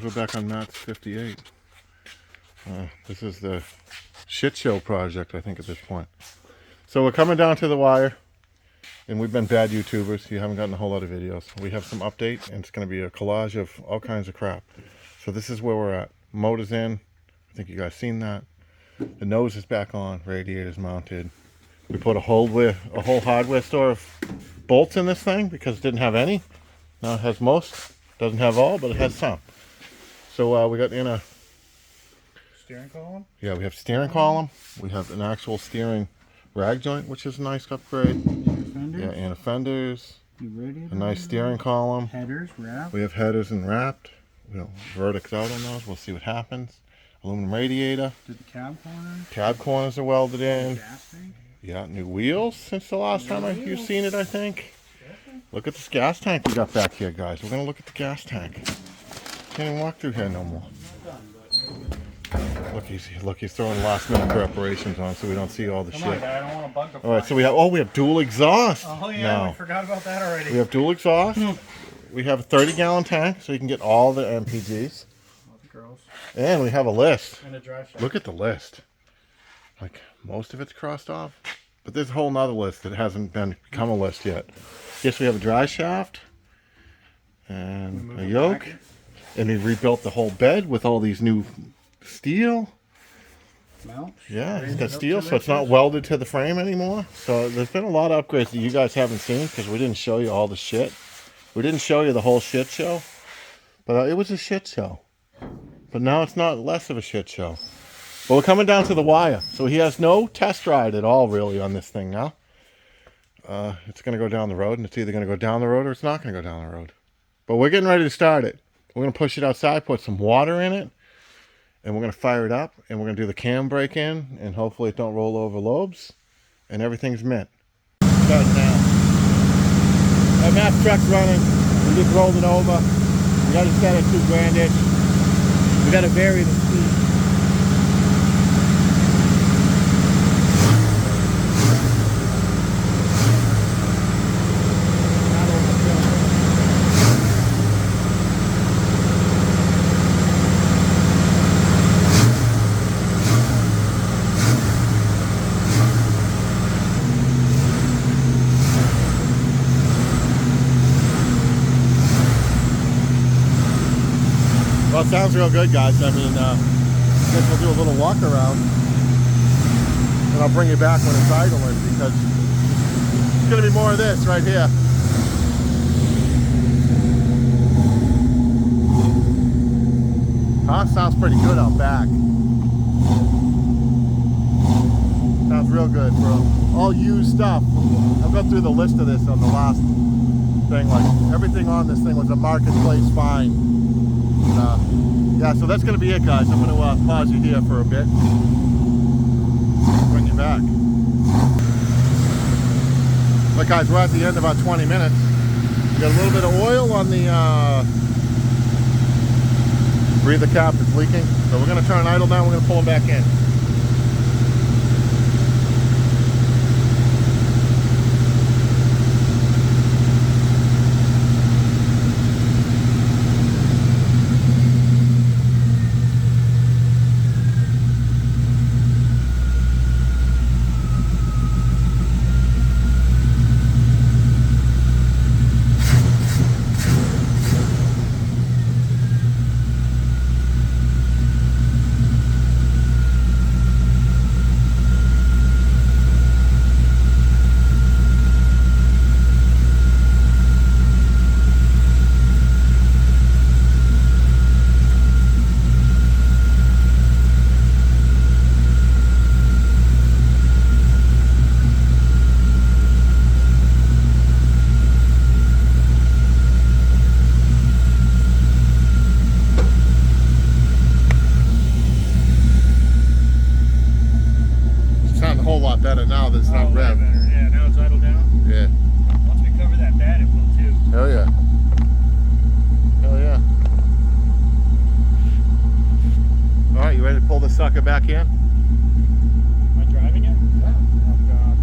we're back on Matt's 58. This is the shit show project, I think, at this point. So we're coming down to the wire, and we've been bad YouTubers. You haven't gotten a whole lot of videos. We have some update, and it's going to be a collage of all kinds of crap. So this is where we're at. Motor's in. I think you guys seen that. The nose is back on. Radiator's mounted. We put a whole hardware store of bolts in this thing because it didn't have any. Now it has most. Doesn't have all, but it has some. So we got in a steering column? Yeah, we have steering column. We have an actual steering rag joint, which is a nice upgrade. Fenders. Yeah, and fenders. A nice steering column. Headers wrapped. We have headers and wrapped. We don't verdicts out on those. We'll see what happens. Aluminum radiator. Did the cab corners. Cab corners are welded in. Gas tank. Yeah, new wheels since the last time you've seen it, I think. Look at this gas tank we got back here, guys. We're going to look at the gas tank. Can't even walk through here no more. Look, he's throwing last minute preparations on so we don't see all the shit. Come on, guy, I don't want to bug the fly. All right, so we have dual exhaust. Oh yeah, now. we forgot about that already. We have dual exhaust. We have a 30-gallon tank so you can get all the MPGs. All the girls. And we have a list. And a drive shaft. Look at the list. Like, most of it's crossed off. But there's a whole nother list that hasn't become a list yet. Yes, we have a dry shaft. And a yoke. And he rebuilt the whole bed with all these new steel. Mount. Yeah, he's got steel, so it's not welded to the frame anymore. So there's been a lot of upgrades that you guys haven't seen because we didn't show you all the shit. We didn't show you the whole shit show. But it was a shit show. But now it's not less of a shit show. But we're coming down to the wire. So he has no test ride at all, really, on this thing now. It's going to go down the road, and it's either going to go down the road or it's not going to go down the road. But we're getting ready to start it. We're going to push it outside, put some water in it, and we're going to fire it up, and we're going to do the cam brake in, and hopefully it don't roll over lobes, and everything's mint. Starting now. Our Matt's truck's running. We just rolled it over. We got it set at 2 grand-ish. We got to vary the speed. Well, it sounds real good, guys. I mean, I guess we'll do a little walk around, and I'll bring you back when it's idling because it's going to be more of this right here. Huh? Sounds pretty good out back. Sounds real good, bro. All used stuff. I'll go through the list of this on the last thing. Like, everything on this thing was a marketplace find. Yeah, so that's going to be it, guys. I'm going to pause you here for a bit. Bring you back. Look, guys, we're at the end of about 20 minutes. We got a little bit of oil on the breather cap that's leaking. So we're going to turn idle now. We're going to pull them back in. Better now that it's not rev. Yeah, now it's idle down. Yeah. Once we cover that bed, it will too. Hell yeah. Hell yeah. Alright, you ready to pull the sucker back in? Am I driving it? Yeah. Oh god.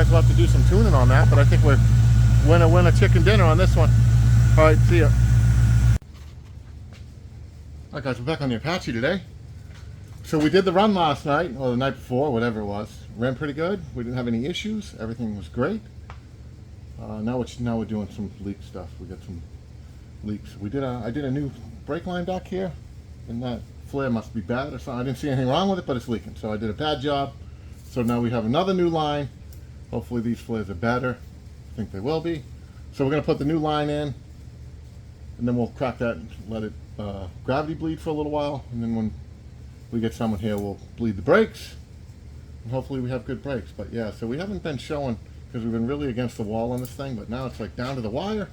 guys will have to do some tuning on that, but I think we're winner chicken dinner on this one. All right, see ya. All right, guys, we're back on the Apache today. So we did the run last night, or the night before, whatever it was. Ran pretty good. We didn't have any issues. Everything was great. Now we're doing some leak stuff. We got some leaks. I did a new brake line back here, and that flare must be bad or something. I didn't see anything wrong with it, but it's leaking. So I did a bad job. So now we have another new line. Hopefully these flares are better. I think they will be. So we're gonna put the new line in, and then we'll crack that and let it gravity bleed for a little while, and then when we get someone here, we'll bleed the brakes, and hopefully we have good brakes. But yeah, so we haven't been showing, because we've been really against the wall on this thing, but now it's like down to the wire,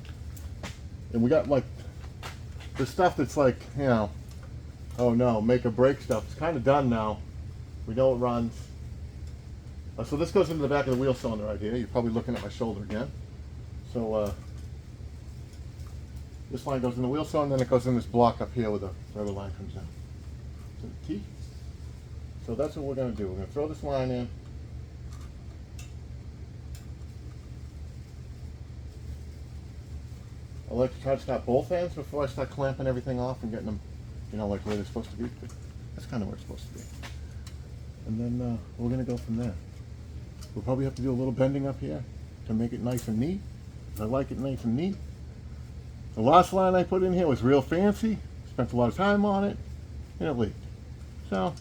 and we got like the stuff that's like, you know, oh no, make or break stuff. It's kind of done now. We know it runs. So this goes into the back of the wheel cylinder right here. You're probably looking at my shoulder again. So this line goes in the wheel cylinder, and then it goes in this block up here where the other line comes in. So the T. So that's what we're going to do. We're going to throw this line in. I like to try to stop both ends before I start clamping everything off and getting them, you know, like where they're supposed to be. That's kind of where it's supposed to be. And then we're going to go from there. We'll probably have to do a little bending up here to make it nice and neat. I like it nice and neat. The last line I put in here was real fancy. Spent a lot of time on it, and it leaked. So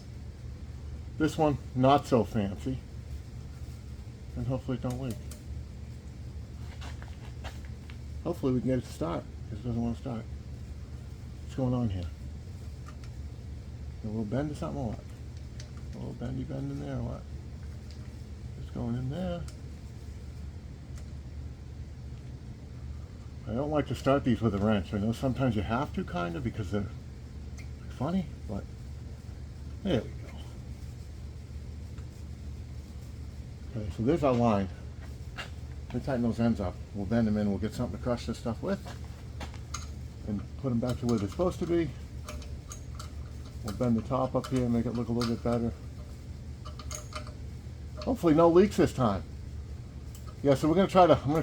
this one, not so fancy. And hopefully it don't leak. Hopefully we can get it to start, because it doesn't want to start. What's going on here? A little bend or something or what? A little bendy bend in there or what? It's going in there. I don't like to start these with a wrench. I know sometimes you have to, kind of, because they're funny, but there we go. Okay, so there's our line. We tighten those ends up. We'll bend them in. We'll get something to crush this stuff with, and put them back to where they're supposed to be. We'll bend the top up here and make it look a little bit better. Hopefully no leaks this time. Yeah, so I'm gonna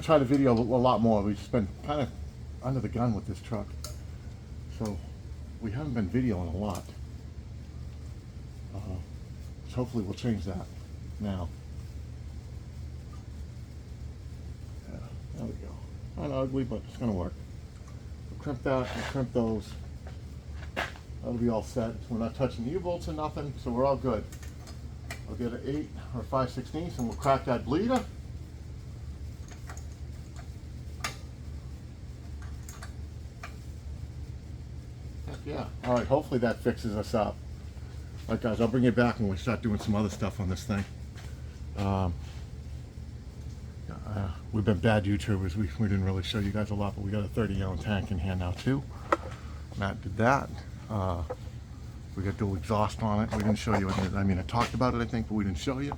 try to video a lot more. We've just been kind of under the gun with this truck, so we haven't been videoing a lot. So hopefully we'll change that now. Yeah, there we go. Kind of ugly, but it's gonna work. We'll crimp that and crimp those. That'll be all set. We're not touching the U-bolts or nothing, so we're all good. I'll get an 8 or 5/16 and we'll crack that bleeder. Yeah, all right, hopefully that fixes us up. All right, guys, I'll bring you back when we start doing some other stuff on this thing. We've been bad YouTubers. We didn't really show you guys a lot, but we got a 30-gallon tank in here now, too. Matt did that. We got dual exhaust on it. We didn't show you it. I mean, I talked about it, I think, but we didn't show you.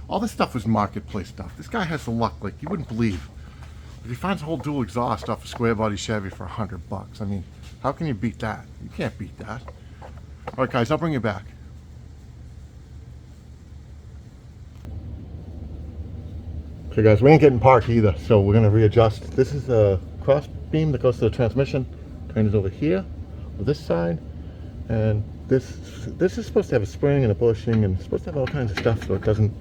All this stuff was marketplace stuff. This guy has the luck, like you wouldn't believe. If he finds a whole dual exhaust off a square body Chevy for $100, I mean, how can you beat that? You can't beat that. All right, guys, I'll bring you back. Okay, guys, we ain't getting parked either, so we're gonna readjust. This is a cross beam that goes to the transmission. Turn it over here, or this side, and this is supposed to have a spring and a bushing, and it's supposed to have all kinds of stuff, so it doesn't.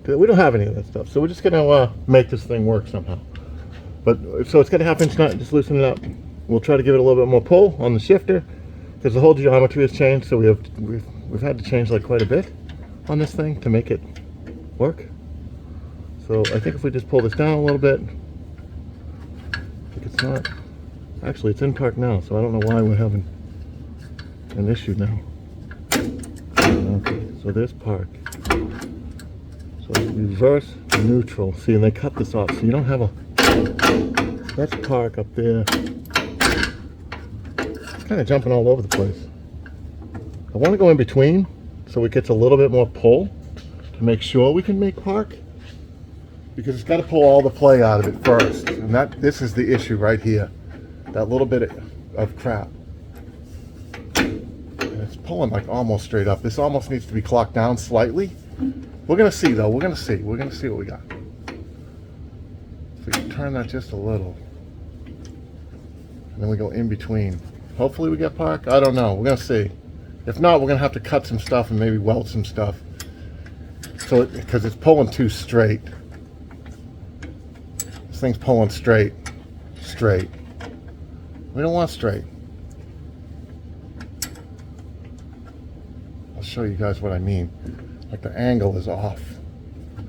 We don't have any of that stuff, so we're just gonna make this thing work somehow. But so it's got a 1/2 inch nut. Just loosen it up. We'll try to give it a little bit more pull on the shifter, because the whole geometry has changed. So we've had to change like quite a bit on this thing to make it work. So I think if we just pull this down a little bit, I think it's not. Actually, it's in park now, so I don't know why we're having an issue now. Okay, so there's park. So reverse neutral. See, and they cut this off, so you don't have a. That's park up there. It's kind of jumping all over the place. I want to go in between so it gets a little bit more pull to make sure we can make park, because it's got to pull all the play out of it first, and this is the issue right here. That little bit of crap. And it's pulling like almost straight up. This almost needs to be clocked down slightly. We're gonna see though. We're gonna see what we got. So you turn that just a little. And then we go in between. Hopefully we get park. I don't know. We're going to see. If not, we're going to have to cut some stuff and maybe weld some stuff. So, because it's pulling too straight. This thing's pulling straight. Straight. We don't want straight. I'll show you guys what I mean. Like the angle is off.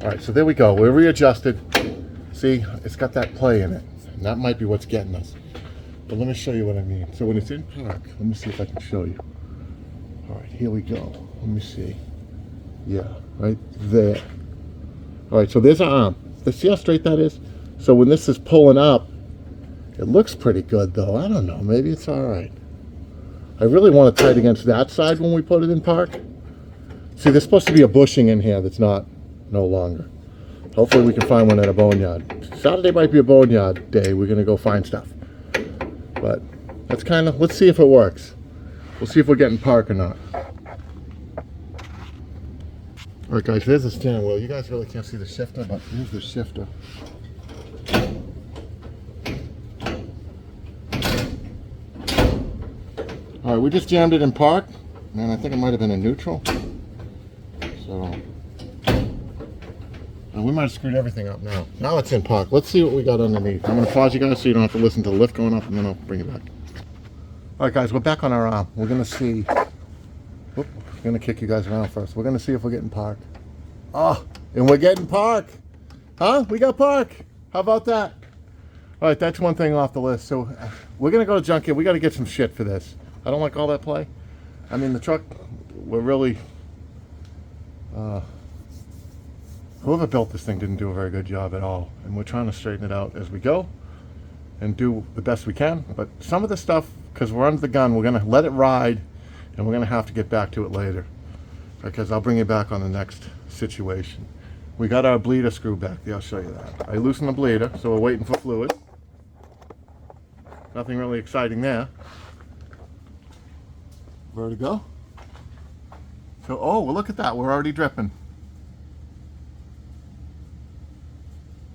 Alright, so there we go. We're readjusted. See, it's got that play in it. And that might be what's getting us. But let me show you what I mean. So when it's in park, let me see if I can show you. Alright, here we go. Let me see. Yeah, right there. Alright, so there's our arm. See how straight that is? So when this is pulling up, it looks pretty good though. I don't know, maybe it's alright. I really want to tight against that side when we put it in park. See, there's supposed to be a bushing in here that's no longer. Hopefully we can find one at a boneyard. Saturday might be a boneyard day. We're going to go find stuff. But that's kind of, let's see if it works. We'll see if we're getting park or not. Alright guys, there's the steering wheel. You guys really can't see the shifter, but here's the shifter. Alright, we just jammed it in park. Man, I think it might have been in neutral. So, we might have screwed everything up now. Now it's in park. Let's see what we got underneath. I'm going to pause you guys so you don't have to listen to the lift going up, and then I'll bring it back. Alright guys, we're back on our arm. We're going to see... Whoop, I'm going to kick you guys around first. We're going to see if we're getting park. Oh, and we're getting park. Huh? We got park. How about that? Alright, that's one thing off the list. So, we're going to go to junkyard. We got to get some shit for this. I don't like all that play. I mean, the truck, we're really... whoever built this thing didn't do a very good job at all. And we're trying to straighten it out as we go and do the best we can. But some of the stuff, because we're under the gun, we're going to let it ride and we're going to have to get back to it later. Because I'll bring you back on the next situation. We got our bleeder screw back. Yeah, I'll show you that. I loosened the bleeder, so we're waiting for fluid. Nothing really exciting there. Vertigo. So, oh, well, look at that. We're already dripping.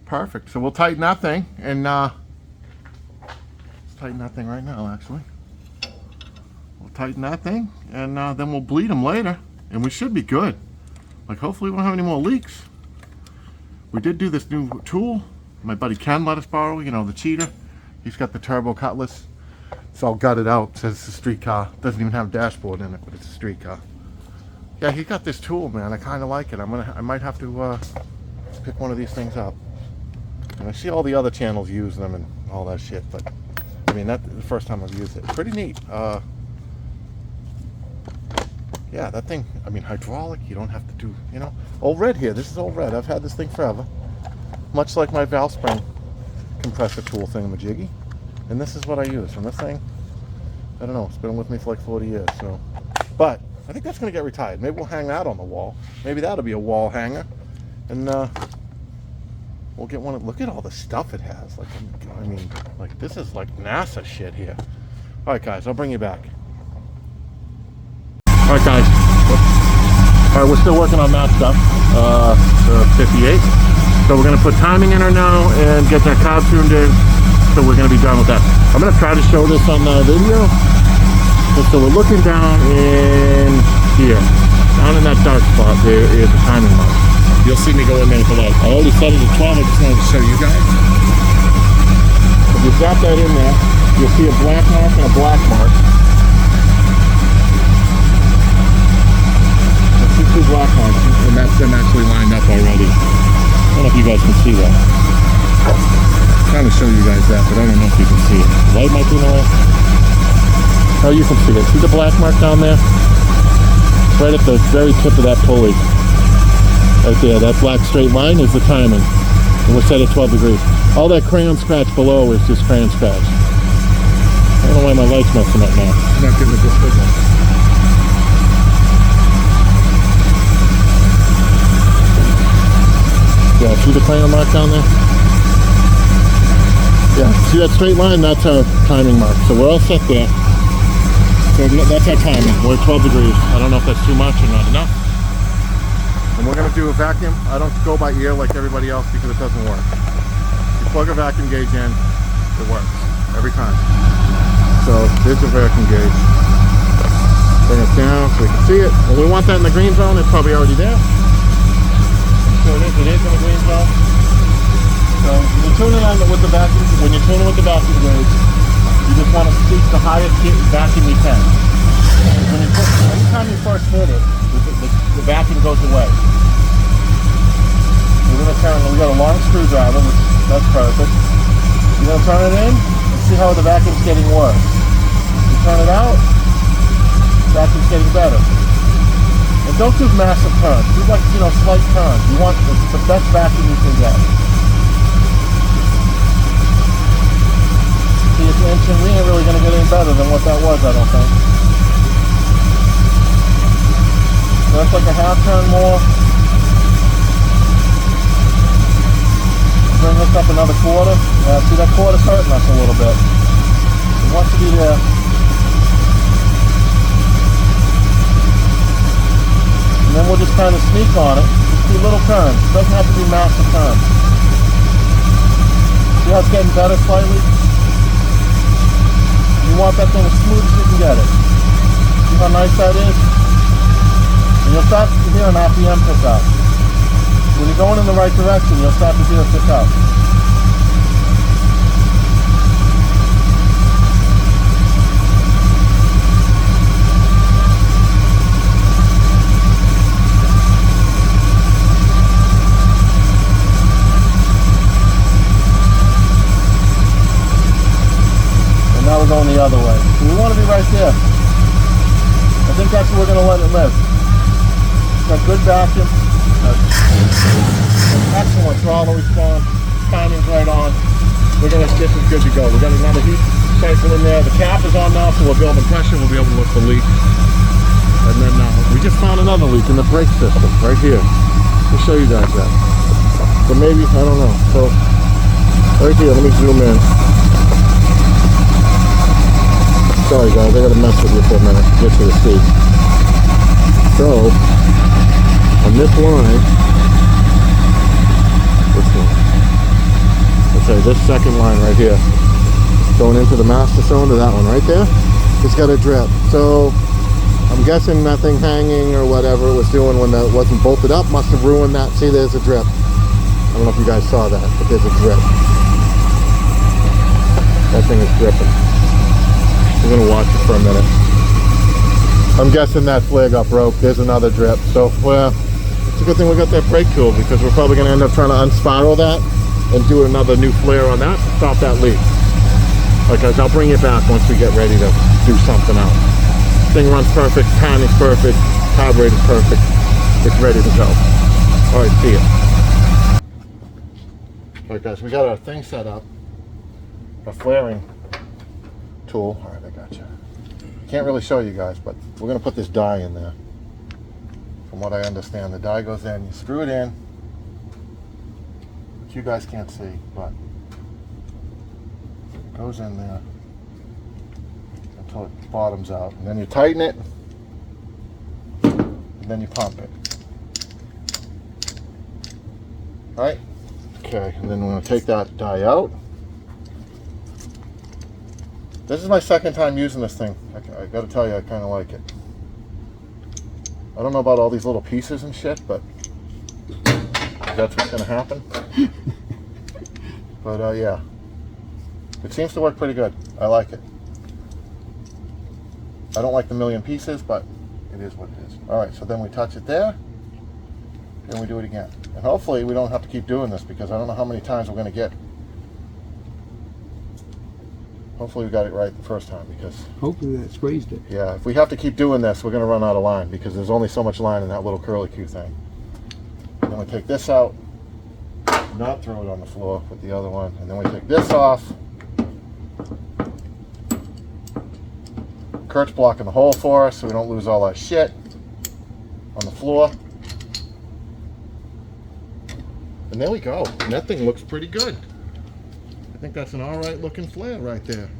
Perfect. So we'll tighten that thing, and let's tighten that thing right now, actually. We'll tighten that thing, and then we'll bleed them later, and we should be good. Like, hopefully we won't have any more leaks. We did do this new tool. My buddy Ken let us borrow, you know, the cheater. He's got the turbo cutlass. It's all gutted out. It says it's a street car. Doesn't even have a dashboard in it, but it's a street car. Yeah, he got this tool, man. I kind of like it. I might have to pick one of these things up. And I see all the other channels use them and all that shit, but I mean, that's the first time I've used it. It's pretty neat. Yeah, that thing, I mean, hydraulic, you don't have to do, you know. Old red here, this is old red. I've had this thing forever. Much like my valve spring compressor tool thingamajiggy. And this is what I use. And this thing, I don't know, it's been with me for like 40 years, so. But I think that's going to get retired. Maybe we'll hang that on the wall. Maybe that'll be a wall hanger. And we'll get one. Look at all the stuff it has. Like, I mean, like, this is like NASA shit here. All right, guys, I'll bring you back. All right, guys. All right, we're still working on that stuff. 58. So we're going to put timing in her now and get that carb tuned in. So we're going to be done with that. I'm going to try to show this on the video. So we're looking down in here. Down in that dark spot there is the timing mark. You'll see me go in there for like, I already set it at 12. I just wanted to show you guys. If you drop that in there, you'll see a black mark and a black mark. You'll see two black marks, and that's them actually lined up already. I don't know if you guys can see that. I'm trying to show you guys that, but I don't know if you can see it. The light might be in the way. Oh, you can see it. See the black mark down there? Right at the very tip of that pulley. Right there, that black straight line is the timing. And we're set at 12 degrees. All that crayon scratch below is just crayon scratch. I don't know why my light's messing up now. I'm not getting a good signal. Yeah, see the crayon mark down there? Yeah, see that straight line? That's our timing mark. So we're all set there. So that's our timing. We're at 12 degrees. I don't know if that's too much or not enough. And we're going to do a vacuum. I don't go by ear like everybody else because it doesn't work. You plug a vacuum gauge in, it works every time. So there's the vacuum gauge. Bring it down so we can see it. When we want that in the green zone, it's probably already there. So it is in the green zone. So when you tune it on with the vacuum, when you tune it with the vacuum gauge, you just want to seek the highest vacuum you can. Anytime you first hit it, the vacuum goes away. We're going to turn, we got a long screwdriver, which that's perfect. You're going to turn it in and see how the vacuum's getting worse. You turn it out, the vacuum's getting better. And don't do massive turns. Do like, slight turns. You want the best vacuum you can get. See, it's inching. We ain't really going to get any better than what that was, I don't think. That's like a half turn more. Bring this up another quarter. Yeah, see, that quarter's hurting us a little bit. It wants to be there. And then we'll just kind of sneak on it. Just do little turns. It doesn't have to be massive turns. See how it's getting better slightly? You want that thing as smooth as you can get it. See how nice that is? And you'll start to hear an RPM pick up. When you're going in the right direction, you'll start to hear it pick up. And now we're going the other way. So we want to be right there. I think that's where we're going to let it live. It's got good vacuum. Excellent throttle response. Timing's right on. This is good to go. We got another heat cycle in there. The cap is on now, so we're building pressure. We'll be able to look for leaks. And then we just found another leak in the brake system right here. I'll show you guys that. So maybe, I don't know. So right here, let me zoom in. Sorry guys, I gotta mess with you for a minute to get you to see. So on this line, let's say this second line right here, going into the master cylinder, that one right there, it's got a drip. So I'm guessing nothing hanging or whatever it was doing when that wasn't bolted up must have ruined that. See, there's a drip. I don't know if you guys saw that, but there's a drip. That thing is dripping. We're gonna watch it for a minute. I'm guessing that flare got broke. There's another drip. So well, it's a good thing we got that brake tool, because we're probably gonna end up trying to unspiral that and do another new flare on that to stop that leak. Alright guys, I'll bring you back once we get ready to do something else. Thing runs perfect, timing's perfect, carburetor's perfect. It's ready to go. Alright, see ya. Alright guys, we got our thing set up. Our flaring tool. Alright, I got you. Can't really show you guys, but we're going to put this die in there. From what I understand, the die goes in, you screw it in, which you guys can't see, but it goes in there until it bottoms out. And then you tighten it, and then you pump it. Alright? Okay, and then we're going to take that die out. This is my second time using this thing. I gotta tell you, I kind of like it. I don't know about all these little pieces and shit, but that's what's gonna happen. But yeah, it seems to work pretty good. I like it. I don't like the million pieces, but it is what it is. All right, so then we touch it there, then we do it again. And hopefully we don't have to keep doing this, because I don't know how many times we're gonna get. Hopefully we got it right the first time, because hopefully that squeezed it. Yeah, if we have to keep doing this, we're going to run out of line, because there's only so much line in that little curlicue thing. And then we take this out, not throw it on the floor with the other one, and then we take this off. Kurt's blocking the hole for us so we don't lose all our shit on the floor. And there we go. And that thing looks pretty good. I think that's an alright looking flare right there.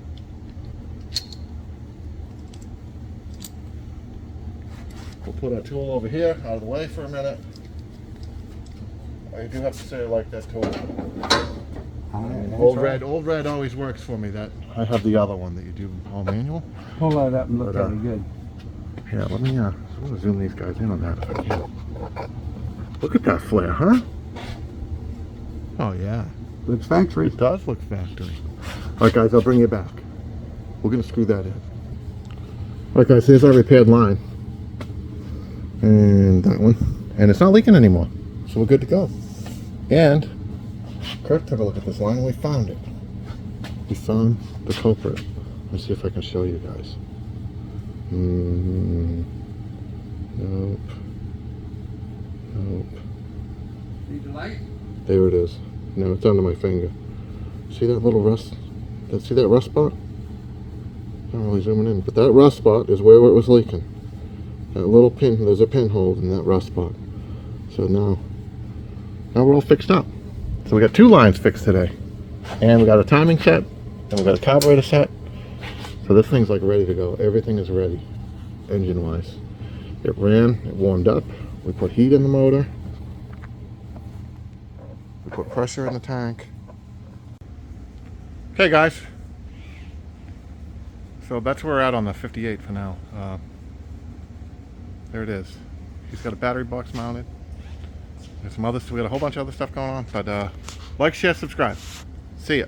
We'll put our tool over here, out of the way for a minute. I do have to say I like that tool. I Old red always works for me. That I have the other one that you do all manual. Pull that up and look But, at it good. Yeah, let me I'm gonna zoom these guys in on that if I can. Look at that flare, huh? Oh yeah. Looks factory. It does look factory. Alright guys, I'll bring you back. We're gonna screw that in. Alright guys, here's our repaired line. And that one. And it's not leaking anymore. So we're good to go. And Kurt took a look at this line and we found it. We found the culprit. Let's see if I can show you guys. Nope. Nope. Need the light? There it is. No, it's under my finger. See that little rust? See that rust spot? I'm really zooming in, but that rust spot is where it was leaking. That little pin, there's a pinhole in that rust spot. So now we're all fixed up. So we got 2 lines fixed today. And we got a timing set, and we got a carburetor set. So this thing's like ready to go. Everything is ready, engine-wise. It ran, it warmed up. We put heat in the motor. We put pressure in the tank. Okay guys, so that's where we're at on the 58 for now. There it is. He's got a battery box mounted. There's some other, we got a whole bunch of other stuff going on, but like, share, subscribe. See ya.